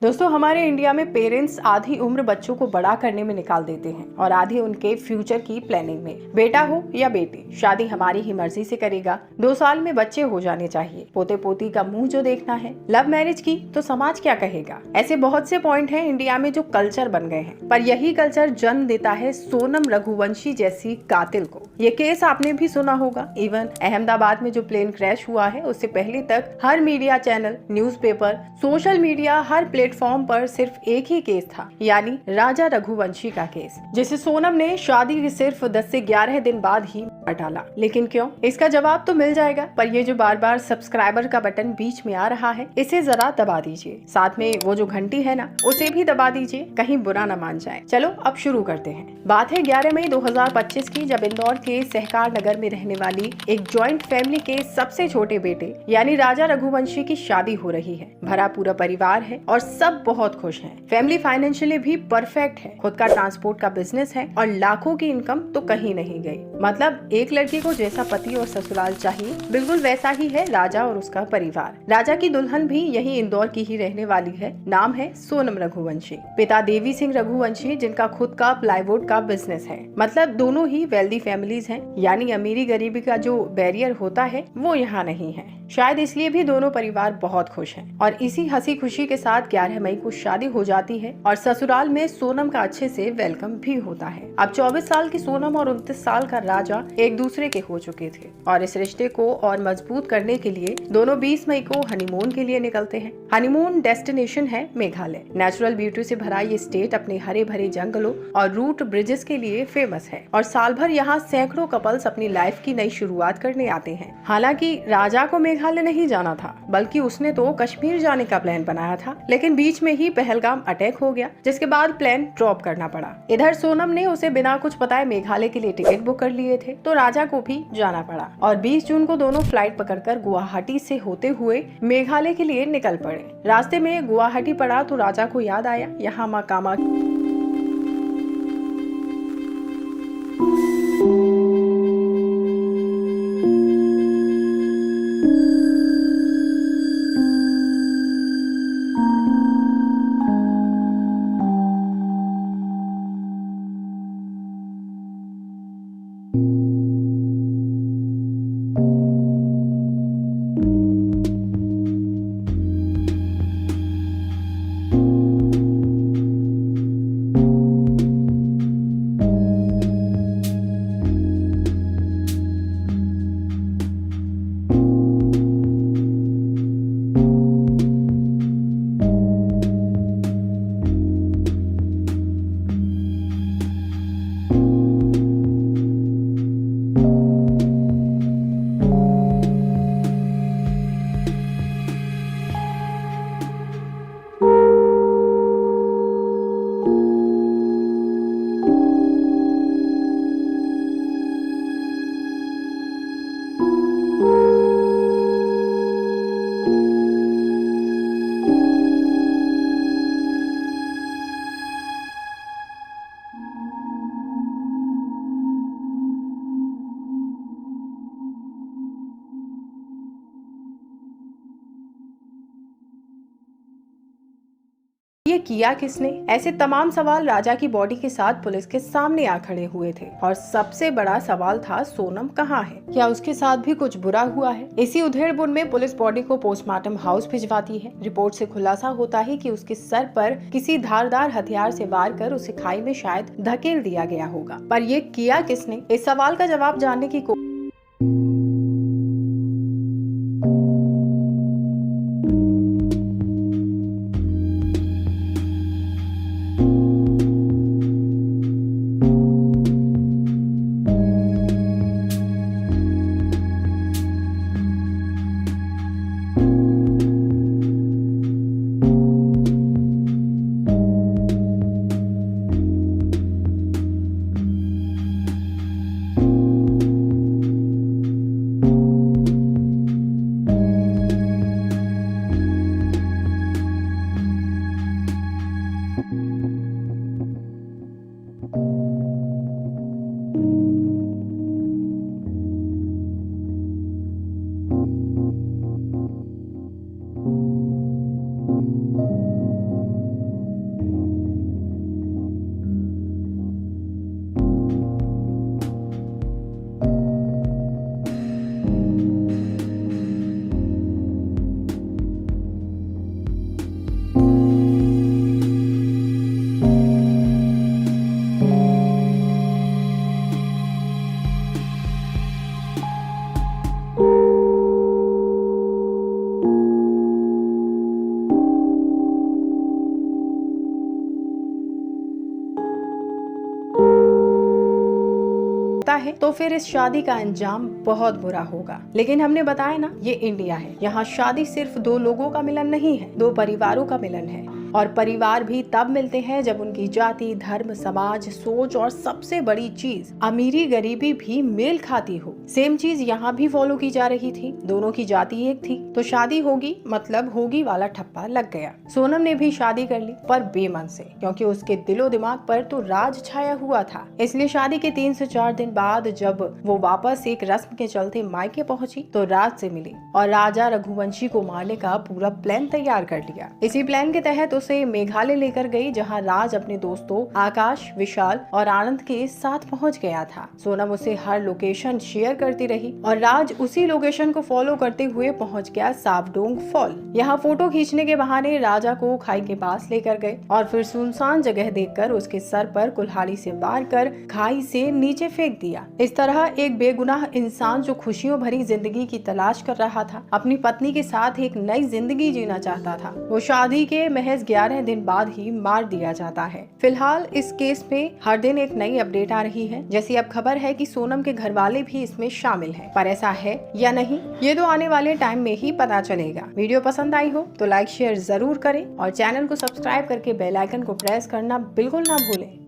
दोस्तों, हमारे इंडिया में पेरेंट्स आधी उम्र बच्चों को बड़ा करने में निकाल देते हैं और आधी उनके फ्यूचर की प्लानिंग में। बेटा हो या बेटी, शादी हमारी ही मर्जी से करेगा। 2 साल में बच्चे हो जाने चाहिए। पोते पोती का मुंह जो देखना है। लव मैरिज की तो समाज क्या कहेगा। ऐसे बहुत से पॉइंट हैं इंडिया में जो कल्चर बन गए हैं, पर यही कल्चर जन्म देता है सोनम रघुवंशी जैसी कातिल को। ये केस आपने भी सुना होगा। इवन अहमदाबाद में जो प्लेन क्रैश हुआ है, उससे पहले तक हर media channel, newspaper, social media, हर प्लेटफॉर्म पर सिर्फ एक ही केस था, यानी राजा रघुवंशी का केस, जिसे सोनम ने शादी के सिर्फ 10 से 11 दिन बाद ही हटाला। लेकिन क्यों? इसका जवाब तो मिल जाएगा, पर ये जो बार बार सब्सक्राइबर का बटन बीच में आ रहा है, इसे जरा दबा दीजिए। साथ में वो जो घंटी है ना, उसे भी दबा दीजिए, कहीं बुरा न मान जाए। चलो अब शुरू करते हैं। बात है 11 मई 2025 की, जब इंदौर के सहकार नगर में रहने वाली एक ज्वाइंट फैमिली के सबसे छोटे बेटे यानी राजा रघुवंशी की शादी हो रही है। भरा पूरा परिवार है और सब बहुत खुश हैं। फैमिली फाइनेंशियली भी परफेक्ट है। खुद का ट्रांसपोर्ट का बिजनेस है और लाखों की इनकम तो कहीं नहीं गई। मतलब एक लड़की को जैसा पति और ससुराल चाहिए, बिल्कुल वैसा ही है राजा और उसका परिवार। राजा की दुल्हन भी यही इंदौर की ही रहने वाली है। नाम है सोनम रघुवंशी। पिता देवी सिंह रघुवंशी, जिनका खुद का प्लाईवुड का बिजनेस है। मतलब दोनों ही वेल्दी फैमिलीज हैं, यानी अमीरी गरीबी का जो बैरियर होता है वो यहाँ नहीं है। शायद इसलिए भी दोनों परिवार बहुत खुश हैं। और इसी हंसी खुशी के साथ 11 मई को शादी हो जाती है और ससुराल में सोनम का अच्छे से वेलकम भी होता है। अब 24 साल की सोनम और 29 साल का राजा एक दूसरे के हो चुके थे और इस रिश्ते को और मजबूत करने के लिए दोनों 20 मई को हनीमून के लिए निकलते हैं। हनीमून डेस्टिनेशन है मेघालय। नेचुरल ब्यूटी से भरा ये स्टेट अपने हरे भरे जंगलों और रूट ब्रिजेस के लिए फेमस है और साल भर यहाँ सैकड़ों कपल्स अपनी लाइफ की नई शुरुआत करने आते हैं। हालांकि राजा को मेघालय नहीं जाना था, बल्कि उसने तो कश्मीर जाने का प्लान बनाया था, लेकिन बीच में ही पहलगाम अटैक हो गया, जिसके बाद प्लान ड्रॉप करना पड़ा। इधर सोनम ने उसे बिना कुछ बताए मेघालय के लिए टिकट बुक कर लिए थे, तो राजा को भी जाना पड़ा और 20 जून को दोनों फ्लाइट पकड़कर गुवाहाटी से होते हुए मेघालय के लिए निकल पड़े। रास्ते में गुवाहाटी पड़ा तो राजा को याद आया, यहाँ माँ कामाख्या ये किया किसने? ऐसे तमाम सवाल राजा की बॉडी के साथ पुलिस के सामने आ खड़े हुए थे और सबसे बड़ा सवाल था, सोनम कहाँ है? क्या उसके साथ भी कुछ बुरा हुआ है? इसी उधेड़बुन में पुलिस बॉडी को पोस्टमार्टम हाउस भिजवाती है। रिपोर्ट से खुलासा होता है कि उसके सर पर किसी धारदार हथियार से वार कर उसे खाई में शायद धकेल दिया गया होगा। पर ये किया किसने? इस सवाल का जवाब जानने की होता है तो फिर इस शादी का अंजाम बहुत बुरा होगा। लेकिन हमने बताया ना, ये इंडिया है, यहाँ शादी सिर्फ दो लोगों का मिलन नहीं है, दो परिवारों का मिलन है। और परिवार भी तब मिलते हैं जब उनकी जाति, धर्म, समाज, सोच और सबसे बड़ी चीज अमीरी गरीबी भी मेल खाती हो। सेम चीज यहाँ भी फॉलो की जा रही थी। दोनों की जाति एक थी तो शादी होगी मतलब होगी वाला ठप्पा लग गया। सोनम ने भी शादी कर ली, पर बेमन से, क्योंकि उसके दिलो दिमाग पर तो राज छाया हुआ था। इसलिए शादी के 3 से 4 दिन बाद जब वो वापस एक रस्म के चलते मायके पहुंची तो राज से मिली और राजा रघुवंशी को मारने का पूरा प्लान तैयार कर लिया। इसी प्लान के तहत उसे मेघालय लेकर गई, जहां राज अपने दोस्तों आकाश, विशाल और आनंद के साथ पहुंच गया था। सोनम उसे हर लोकेशन शेयर करती रही और राज उसी लोकेशन को फॉलो करते हुए पहुंच गया सावडोंग फॉल। यहाँ फोटो खींचने के बहाने राजा को खाई के पास लेकर गए और फिर सुनसान जगह देखकर उसके सर पर कुल्हाड़ी से वार कर खाई से नीचे फेंक दिया। इस तरह एक बेगुनाह इंसान जो खुशियों भरी जिंदगी की तलाश कर रहा था, अपनी पत्नी के साथ एक नई जिंदगी जीना चाहता था, वो शादी के महज 11 दिन बाद ही मार दिया जाता है। फिलहाल इस केस में हर दिन एक नई अपडेट आ रही है। जैसी अब खबर है कि सोनम के घर वाले भी इसमें शामिल हैं, पर ऐसा है या नहीं ये तो आने वाले टाइम में ही पता चलेगा। वीडियो पसंद आई हो तो लाइक शेयर जरूर करें और चैनल को सब्सक्राइब करके बेल आइकन को प्रेस करना बिल्कुल ना भूलें।